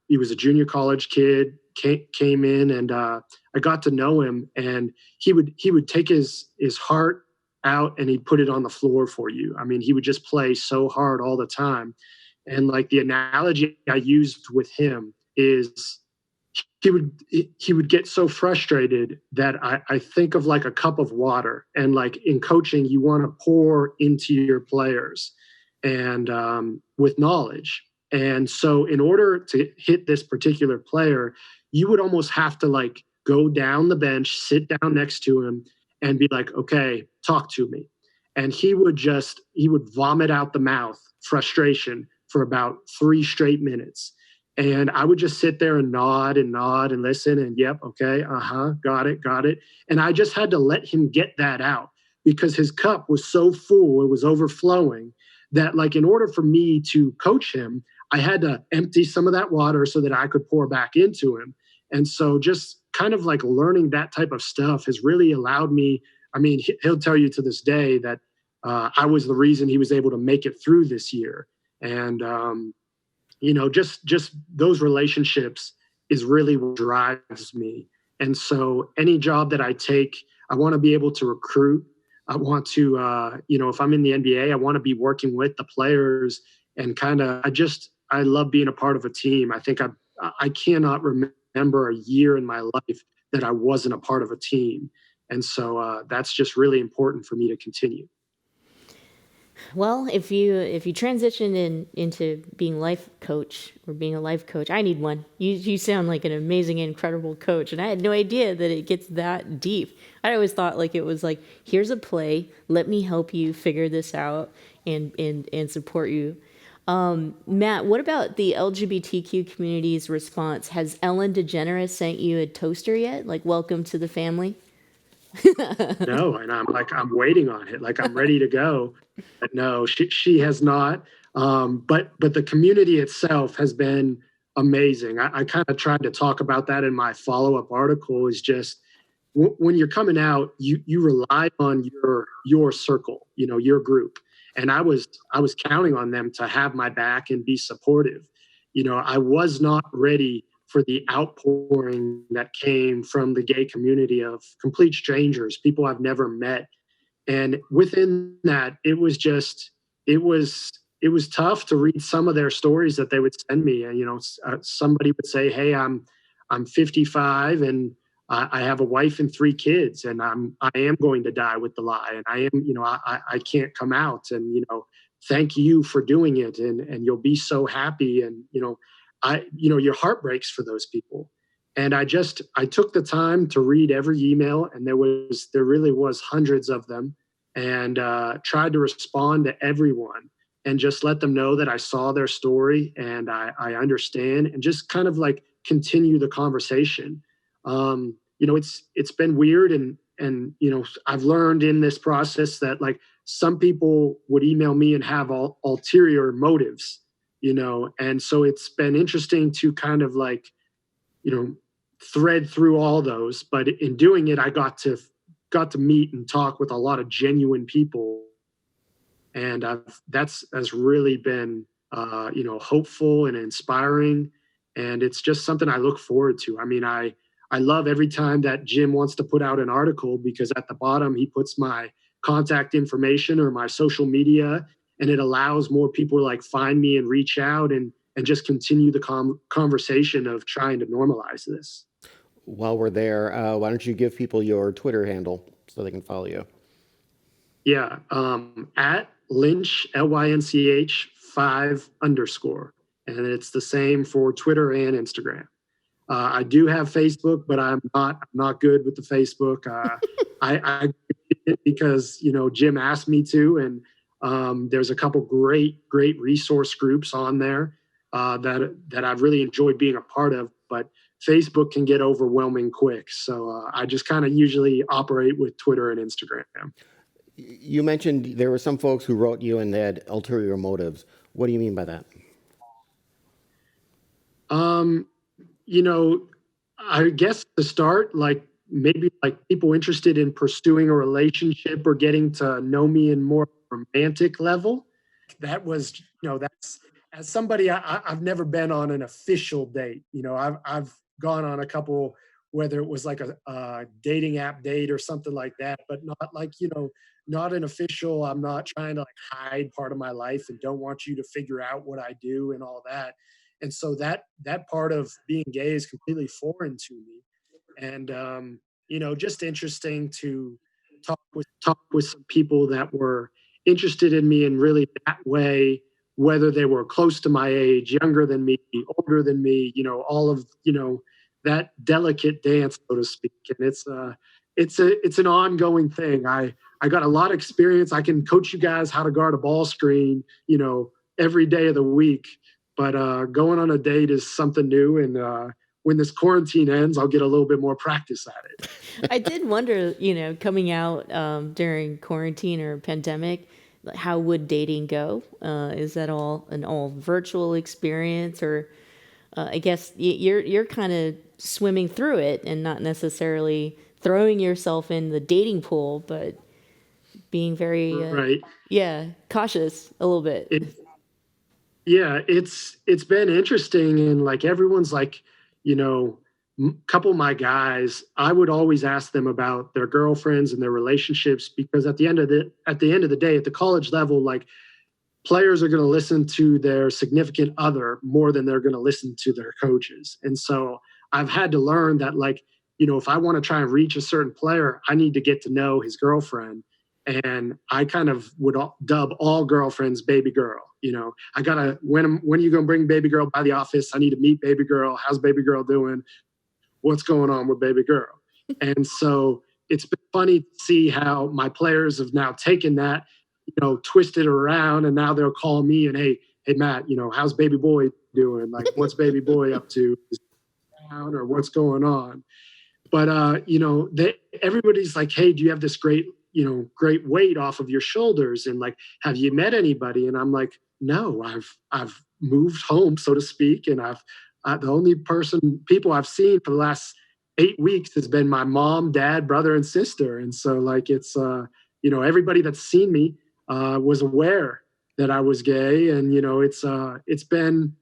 he was a junior college kid. Came in, and I got to know him, and he would take his heart out and he'd put it on the floor for you. I mean, he would just play so hard all the time. And like, the analogy I used with him is he would get so frustrated that I think of like a cup of water, and like in coaching, you want to pour into your players and with knowledge. And so in order to hit this particular player, you would almost have to like go down the bench, sit down next to him, and be like, okay, talk to me. And he would vomit out the mouth frustration for about 3 straight minutes. And I would just sit there and nod and listen, and yep, okay, got it. And I just had to let him get that out, because his cup was so full, it was overflowing, that like, in order for me to coach him, I had to empty some of that water so that I could pour back into him. And so just kind of like learning that type of stuff has really allowed me. I mean, he'll tell you to this day that I was the reason he was able to make it through this year. And, just those relationships is really what drives me. And so any job that I take, I want to be able to recruit. I want to, if I'm in the NBA, I want to be working with the players, and kind of, I love being a part of a team. I think I cannot remember a year in my life that I wasn't a part of a team. And so that's just really important for me to continue. Well, if you transition into being life coach or being a life coach, I need one. You sound like an amazing, incredible coach, and I had no idea that it gets that deep. I always thought like it was like, here's a play, let me help you figure this out and support you. Matt, what about the LGBTQ community's response? Has Ellen DeGeneres sent you a toaster yet? Like, welcome to the family? No, and I'm waiting on it. Like, I'm ready to go. But no, she has not. But the community itself has been amazing. I kind of tried to talk about that in my follow-up article. Is just when you're coming out, you rely on your circle, your group. And I was counting on them to have my back and be supportive. I was not ready for the outpouring that came from the gay community of complete strangers, people I've never met. And within that, it was it was tough to read some of their stories that they would send me. And somebody would say, "Hey, I'm 55 and I have a wife and 3 kids, and I am going to die with the lie, and I am, I can't come out, and thank you for doing it, and you'll be so happy, and your heart breaks for those people." And I took the time to read every email, and there really was hundreds of them, and tried to respond to everyone and just let them know that I saw their story and I understand, and just kind of like continue the conversation. It's been weird, and I've learned in this process that like some people would email me and have ulterior motives, and so it's been interesting to kind of like thread through all those. But in doing it, I got to meet and talk with a lot of genuine people, and that's has really been hopeful and inspiring, and it's just something I look forward to. I mean, I love every time that Jim wants to put out an article, because at the bottom he puts my contact information or my social media, and it allows more people to like find me and reach out and just continue the conversation of trying to normalize this. While we're there, why don't you give people your Twitter handle so they can follow you? Yeah, at Lynch, LYNCH 5_, and it's the same for Twitter and Instagram. I do have Facebook, but I'm not good with the Facebook. I because Jim asked me to, and there's a couple great resource groups on there that I've really enjoyed being a part of. But Facebook can get overwhelming quick, so I just kind of usually operate with Twitter and Instagram. You mentioned there were some folks who wrote you and they had ulterior motives. What do you mean by that? I guess to start, like maybe like people interested in pursuing a relationship or getting to know me in more romantic level. That was, that's, as somebody, I've never been on an official date. I've gone on a couple, whether it was like a dating app date or something like that, but not like, not an official. I'm not trying to like hide part of my life and don't want you to figure out what I do and all that. And so that part of being gay is completely foreign to me. And, just interesting to talk with some people that were interested in me in really that way, whether they were close to my age, younger than me, older than me, all of, that delicate dance, so to speak. And it's an ongoing thing. I got a lot of experience. I can coach you guys how to guard a ball screen, every day of the week. But going on a date is something new. And when this quarantine ends, I'll get a little bit more practice at it. I did wonder, coming out during quarantine or pandemic, how would dating go? Is that an all virtual experience, or I guess you're kind of swimming through it and not necessarily throwing yourself in the dating pool, but being very right. Cautious a little bit. It's been interesting, and like everyone's like, couple of my guys, I would always ask them about their girlfriends and their relationships, because at the end of the day, at the college level, like players are going to listen to their significant other more than they're going to listen to their coaches. And so I've had to learn that, like, if I want to try and reach a certain player, I need to get to know his girlfriend. And I kind of would dub all girlfriends baby girl. I gotta, when are you gonna bring baby girl by the office? I need to meet baby girl. How's baby girl doing? What's going on with baby girl? And so it's been funny to see how my players have now taken that, twisted around, and now they'll call me and, hey Matt, how's baby boy doing? Like, what's baby boy up to? Or what's going on? But everybody's like, hey, do you have this great weight off of your shoulders, and like, have you met anybody? And I'm like, no, I've moved home, so to speak, and the only people I've seen for the last 8 weeks has been my mom, dad, brother, and sister. And so like, it's everybody that's seen me was aware that I was gay, and it's been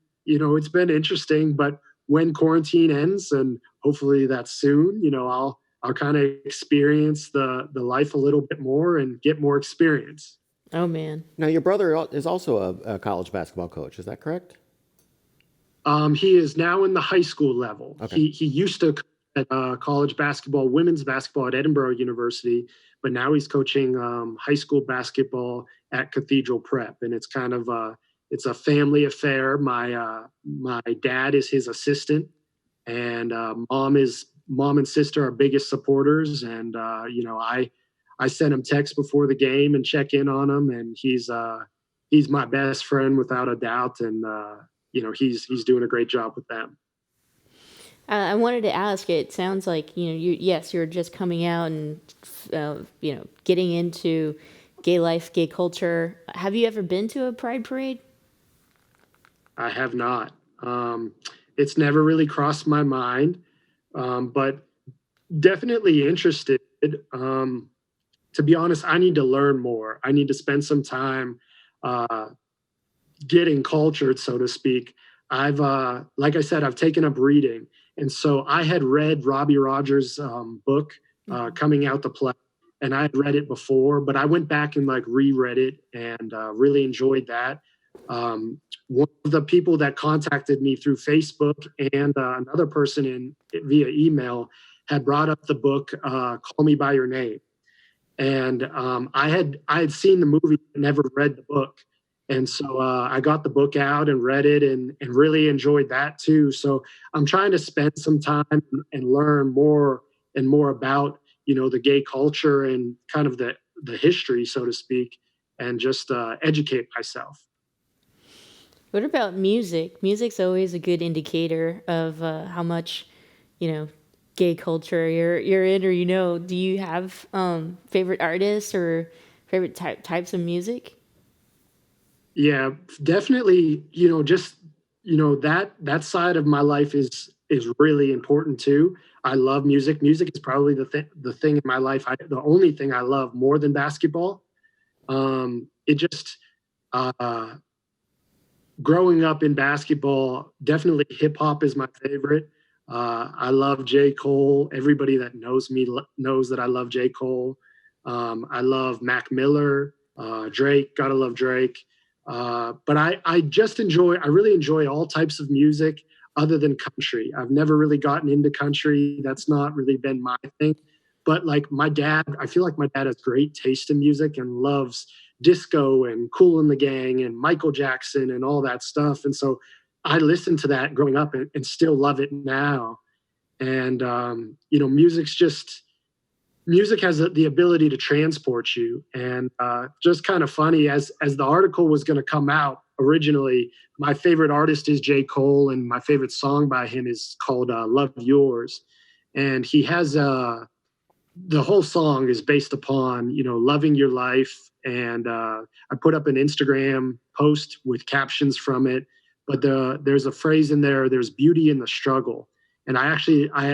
interesting. But when quarantine ends, and hopefully that's soon, I'll kind of experience the life a little bit more and get more experience. Oh man. Now, your brother is also a college basketball coach. Is that correct? He is now in the high school level. Okay. He used to coach at college basketball, women's basketball at Edinboro University, but now he's coaching high school basketball at Cathedral Prep, and it's kind of it's a family affair. My dad is his assistant, and mom and sister are biggest supporters. And I send him texts before the game and check in on him, and he's my best friend without a doubt. And he's doing a great job with them. I wanted to ask. It sounds like you're just coming out and getting into gay life, gay culture. Have you ever been to a pride parade? I have not. It's never really crossed my mind, but definitely interested. To be honest, I need to learn more. I need to spend some time getting cultured, so to speak. Like I said, I've taken up reading. And so I had read Robbie Rogers' book, Coming Out to Play, and I had read it before, but I went back and reread it and really enjoyed that. One of the people that contacted me through Facebook and another person via email had brought up the book, Call Me By Your Name. And I had seen the movie, but never read the book. And so I got the book out and read it and really enjoyed that too. So I'm trying to spend some time and learn more and more about, the gay culture and kind of the history, so to speak, and just educate myself. What about music? Music's always a good indicator of how much, gay culture you're in, or do you have favorite artists or favorite types of music? Yeah, definitely. That side of my life is really important too. I love music. Music is probably the thing in my life. The only thing I love more than basketball. It just growing up in basketball, definitely hip hop is my favorite. I love J. Cole. Everybody that knows me knows that I love J. Cole. I love Mac Miller, Drake. Gotta love Drake. But I really enjoy all types of music other than country. I've never really gotten into country. That's not really been my thing. But my dad, I feel like my dad has great taste in music and loves disco and Kool and the Gang and Michael Jackson and all that stuff. And so I listened to that growing up and still love it now. And, music has the ability to transport you. And just kind of funny, as the article was going to come out originally, my favorite artist is J. Cole, and my favorite song by him is called Love Yours. And he has the whole song is based upon, loving your life. And I put up an Instagram post with captions from it. But there's a phrase in there, there's beauty in the struggle. And I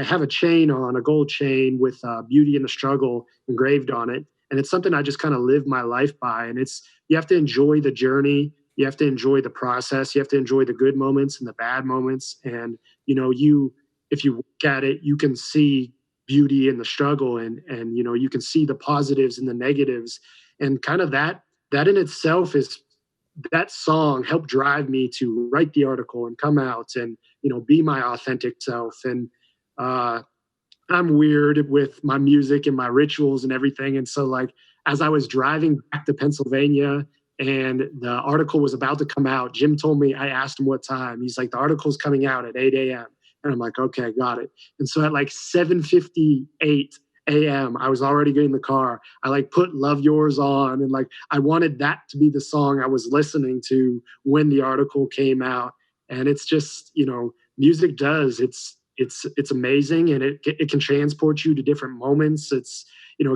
have a chain on, a gold chain with beauty in the struggle engraved on it. And it's something I just kind of live my life by. And you have to enjoy the journey. You have to enjoy the process. You have to enjoy the good moments and the bad moments. And, if you look at it, you can see beauty in the struggle and you can see the positives and the negatives. And kind of that in itself that song helped drive me to write the article and come out and, be my authentic self. And I'm weird with my music and my rituals and everything. And so as I was driving back to Pennsylvania and the article was about to come out, Jim told me, I asked him what time. He's like, the article's coming out at 8 a.m. And I'm like, okay, got it. And so at 7:58 a.m. I was already getting in the car. I put Love Yours on and I wanted that to be the song I was listening to when the article came out. And it's just, music does. It's amazing, and it can transport you to different moments. It's, it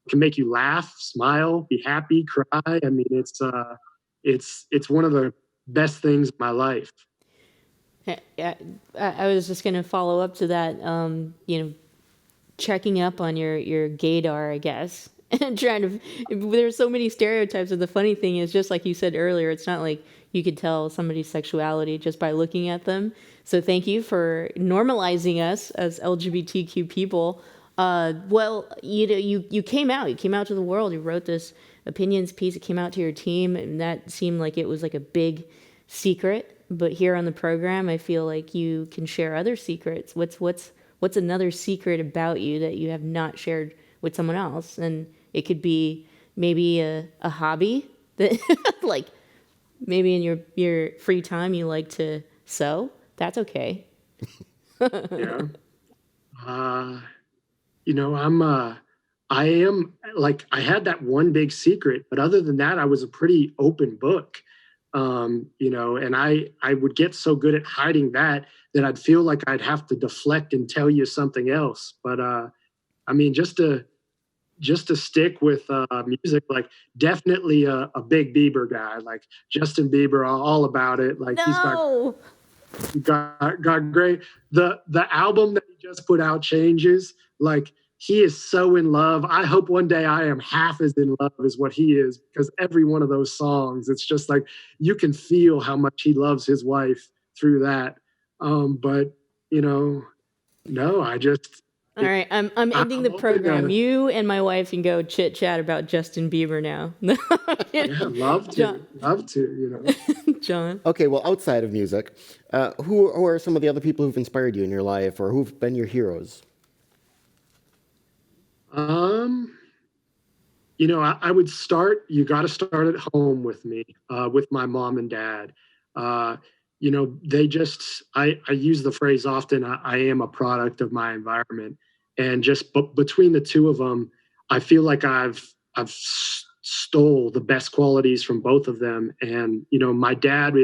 can make you laugh, smile, be happy, cry. I mean, it's one of the best things in my life. Yeah, I was just going to follow up to that. Checking up on your gaydar, I guess. and trying to, there's so many stereotypes. And the funny thing is, just like you said earlier, it's not like you could tell somebody's sexuality just by looking at them. So thank you for normalizing us as LGBTQ people. Well, you came out, to the world. You wrote this opinions piece. It came out to your team, and that seemed like it was like a big secret. But here on the program, I feel like you can share other secrets. What's another secret about you that you have not shared with someone else? And it could be maybe a hobby that like maybe in your free time you like to sew. That's okay. Yeah. You know, I am like, I had that one big secret, but other than that, I was a pretty open book. You know, and I would get so good at hiding that I'd feel like I'd have to deflect and tell you something else. But I mean, just to stick with music, like definitely a big Bieber guy, like Justin Bieber, all about it. Like No. he got great. The album that he just put out, Changes, like he is so in love. I hope one day I am half as in love as what he is, because every one of those songs, it's just like you can feel how much he loves his wife through that. But you know, no, I just All right, I'm ending the hoping, program. You and my wife can go chit chat about Justin Bieber now. yeah, love to, you know. John. Okay, well, outside of music, who are some of the other people who've inspired you in your life, or who've been your heroes? You know, I would start, you got to start at home with me, with my mom and dad. You know, they just, I use the phrase often, I am a product of my environment. And just between the two of them, I feel like I've stole the best qualities from both of them. And, you know, my dad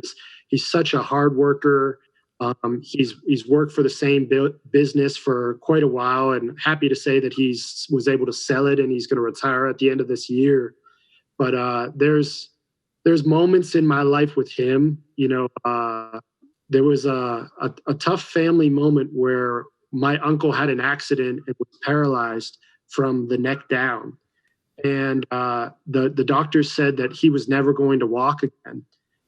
he's such a hard worker. He's worked for the same business for quite a while, and happy to say that was able to sell it, and he's going to retire at the end of this year. But there's moments in my life with him. You know, there was a tough family moment where my uncle had an accident and was paralyzed from the neck down, and the doctors said that he was never going to walk again.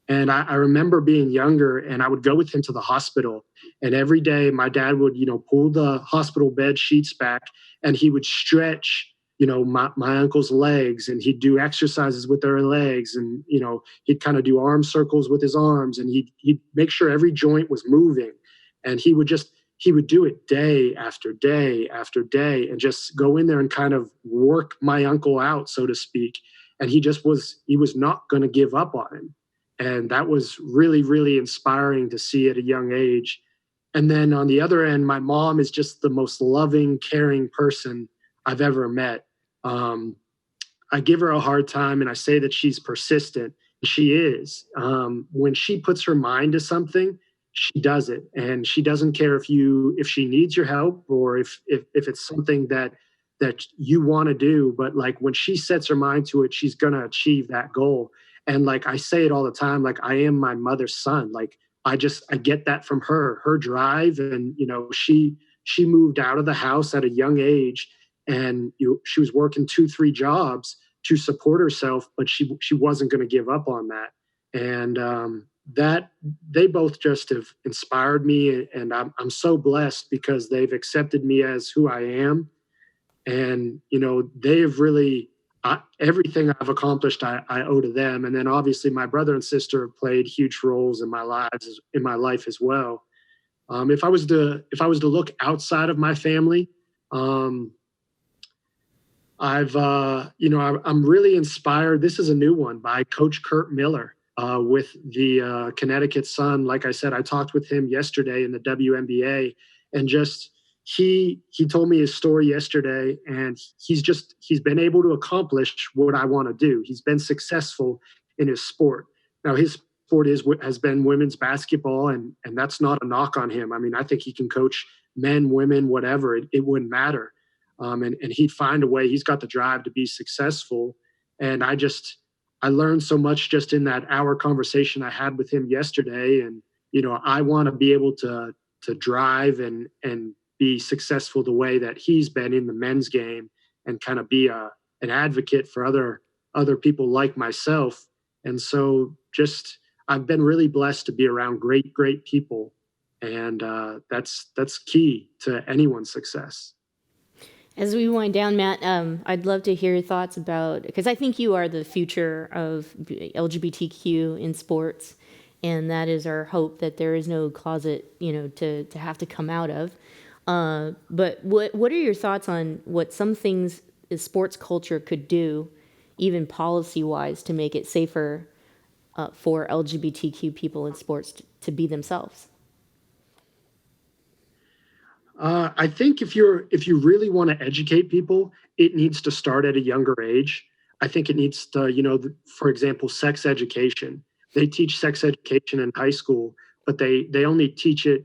And I remember being younger, and I would go with him to the hospital. And every day my dad would, you know, pull the hospital bed sheets back, and he would stretch, you know, my uncle's legs, and he'd do exercises with their legs. And, you know, he'd kind of do arm circles with his arms, and he'd make sure every joint was moving. And he would do it day after day after day, and just go in there and kind of work my uncle out, so to speak. And he was not going to give up on him. And that was really, really inspiring to see at a young age. And then on the other end, my mom is just the most loving, caring person I've ever met. I give her a hard time, and I say that she's persistent. She is. When she puts her mind to something, she does it. And she doesn't care if she needs your help, or if it's something that you want to do. But like when she sets her mind to it, she's going to achieve that goal. And like I say it all the time, like I am my mother's son. Like I get that from her drive. And, you know, she moved out of the house at a young age, and she was working 2-3 jobs to support herself, but she wasn't going to give up on that. And that they both just have inspired me. And I'm so blessed because they've accepted me as who I am. And, you know, they've really, everything I've accomplished, I owe to them. And then obviously my brother and sister have played huge roles in my life as well. If I was to look outside of my family, I'm really inspired. This is a new one by Coach Kurt Miller with the Connecticut Sun. Like I said, I talked with him yesterday in the WNBA, and just he told me his story yesterday, and he's been able to accomplish what I want to do. He's been successful in his sport. Now his sport has been women's basketball, and that's not a knock on him. I mean, I think he can coach men, women, whatever. It wouldn't matter. And he'd find a way. He's got the drive to be successful. And I learned so much just in that hour conversation I had with him yesterday. And, you know, I want to be able to drive and be successful the way that he's been in the men's game, and kind of be a an advocate for other people like myself. And so just I've been really blessed to be around great people, and that's key to anyone's success. As we wind down, Matt, I'd love to hear your thoughts about, because I think you are the future of LGBTQ in sports, and that is our hope, that there is no closet, to have to come out of. But what are your thoughts on what some things sports culture could do, even policy-wise, to make it safer for LGBTQ people in sports to be themselves? I think if you really want to educate people, it needs to start at a younger age. I think it needs to, for example, sex education. They teach sex education in high school, but they only teach it,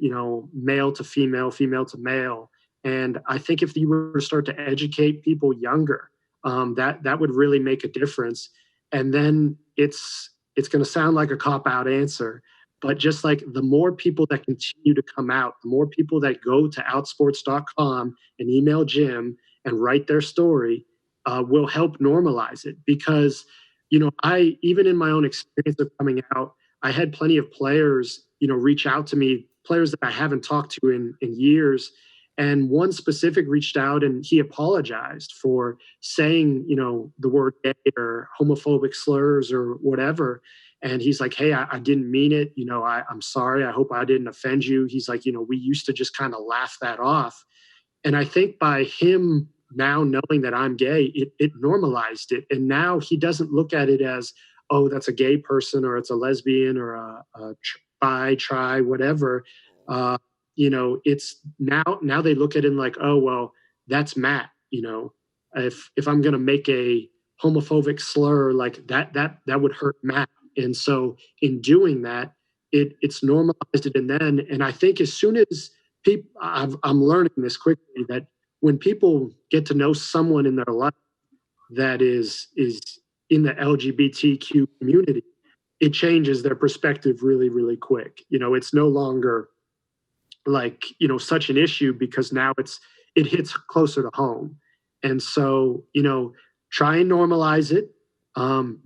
male to female, female to male. And I think if you were to start to educate people younger, that would really make a difference. And then it's going to sound like a cop-out answer, but just like the more people that continue to come out, the more people that go to outsports.com and email Jim and write their story will help normalize it. Because, I, even in my own experience of coming out, I had plenty of players, reach out to me, players that I haven't talked to in years. And one specific reached out and he apologized for saying, the word gay or homophobic slurs or whatever. And he's like, hey, I didn't mean it. I'm sorry. I hope I didn't offend you. He's like, we used to just kind of laugh that off. And I think by him now knowing that I'm gay, it normalized it. And now he doesn't look at it as, oh, that's a gay person or it's a lesbian or a bi, tri, whatever. It's now they look at him like, oh, well, that's Matt. If I'm going to make a homophobic slur like that would hurt Matt. And so in doing that, it's normalized it. And I think as soon as people, I'm learning this quickly, that when people get to know someone in their life that is in the LGBTQ community, it changes their perspective really, really quick. It's no longer like, such an issue because now it hits closer to home. And so, try and normalize it.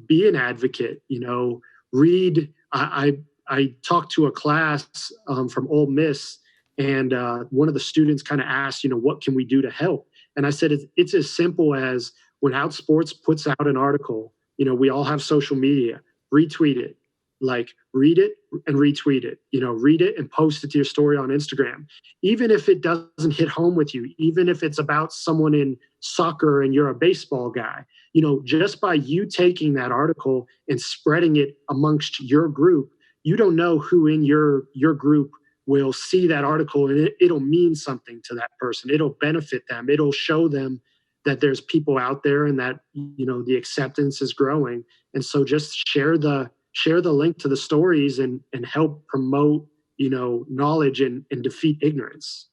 Be an advocate, read. I talked to a class from Ole Miss, and one of the students kind of asked, what can we do to help? And I said, it's as simple as when Outsports puts out an article, we all have social media, retweet it, like read it and retweet it, read it and post it to your story on Instagram. Even if it doesn't hit home with you, even if it's about someone in soccer and you're a baseball guy, just by you taking that article and spreading it amongst your group, you don't know who in your group will see that article, and it'll mean something to that person. It'll benefit them. It'll show them that there's people out there and that, the acceptance is growing. And so just share the link to the stories and help promote, knowledge and defeat ignorance.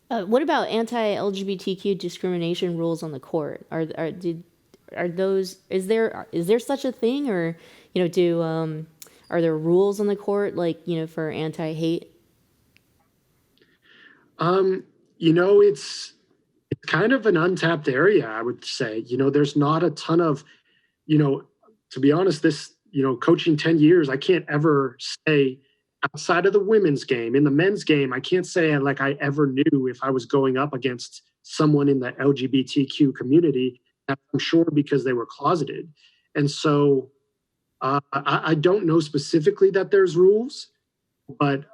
What about anti-LGBTQ discrimination rules on the court? Are those, is there such a thing, or are there rules on the court for anti-hate? It's kind of an untapped area, I would say. There's not a ton of, to be honest, this, coaching 10 years, I can't ever say outside of the women's game. In the men's game, I can't say like I ever knew if I was going up against someone in the LGBTQ community. I'm sure because they were closeted. And so I don't know specifically that there's rules, but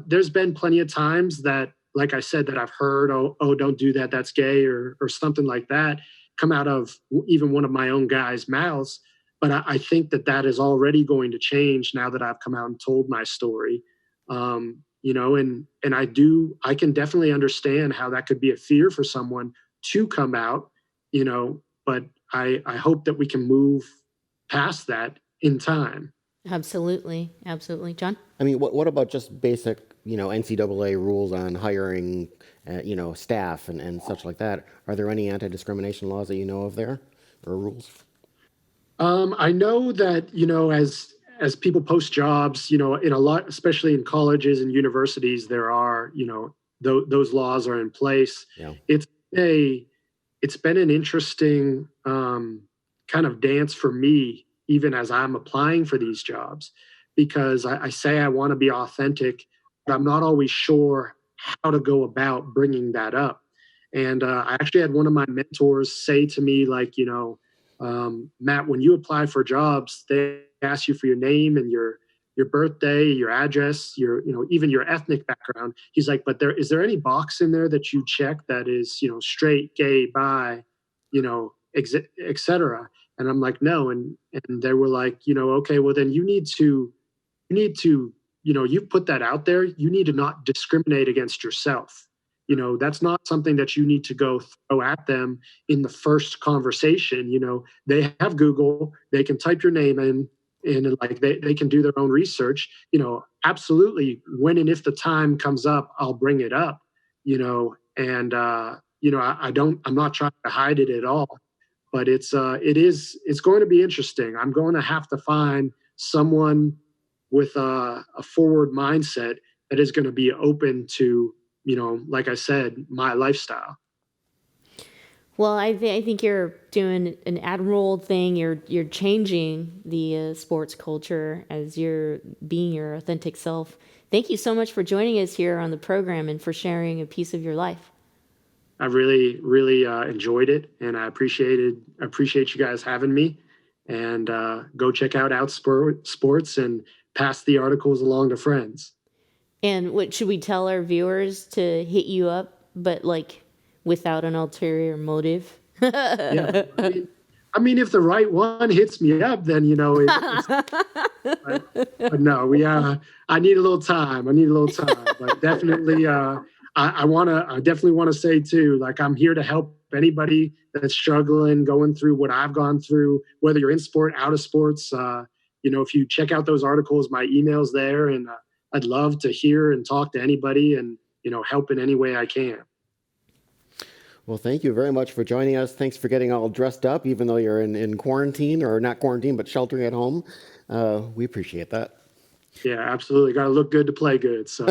there's been plenty of times that, like I said, that I've heard, oh, don't do that, that's gay, or something like that, come out of even one of my own guys' mouths. But I think that is already going to change now that I've come out and told my story. And I can definitely understand how that could be a fear for someone to come out, but I hope that we can move past that in time. Absolutely. John? I mean, what about just basic, NCAA rules on hiring, staff and such like that? Are there any anti-discrimination laws that you know of there, or rules? I know that, as people post jobs, in a lot, especially in colleges and universities, there are, those laws are in place. Yeah. It's been an interesting kind of dance for me, even as I'm applying for these jobs, because I say I want to be authentic, but I'm not always sure how to go about bringing that up. And I actually had one of my mentors say to me, like, Matt, when you apply for jobs, they ask you for your name and your birthday, your address, even your ethnic background. He's like, but is there any box in there that you check that is, straight, gay, bi, et cetera? And I'm like, no. And they were like, okay, well then you need to, you've put that out there. You need to not discriminate against yourself. That's not something that you need to go throw at them in the first conversation. They have Google, they can type your name in, and like they can do their own research. Absolutely, when and if the time comes up, I'll bring it up. And I'm not trying to hide it at all, but it's going to be interesting. I'm going to have to find someone with a forward mindset that is going to be open to, like I said, my lifestyle. Well, I think you're doing an admirable thing. You're changing the sports culture as you're being your authentic self. Thank you so much for joining us here on the program and for sharing a piece of your life. I really, really enjoyed it, and I appreciate you guys having me. And go check out Sports and pass the articles along to friends. And what should we tell our viewers to hit you up, but like without an ulterior motive? Yeah, I mean, if the right one hits me up, then but no, I need a little time. But definitely, I definitely want to say too, like I'm here to help anybody that's struggling, going through what I've gone through, whether you're in sport, out of sports. If you check out those articles, my email's there, and I'd love to hear and talk to anybody and, help in any way I can. Well, thank you very much for joining us. Thanks for getting all dressed up, even though you're in quarantine, or not quarantine, but sheltering at home. We appreciate that. Yeah, absolutely. Got to look good to play good. So.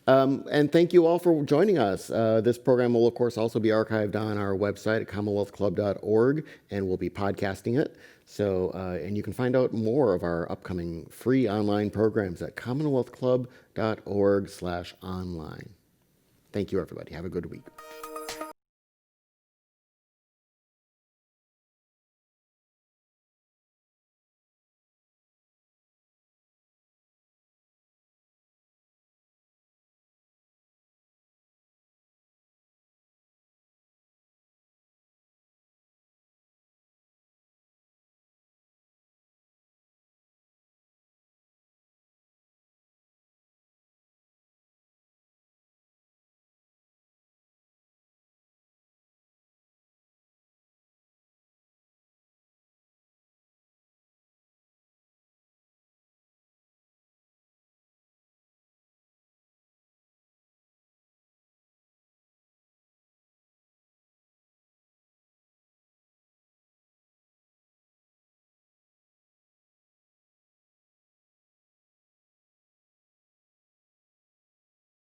And thank you all for joining us. This program will, of course, also be archived on our website at commonwealthclub.org, and we'll be podcasting it. So, and you can find out more of our upcoming free online programs at commonwealthclub.org/online. Thank you, everybody. Have a good week.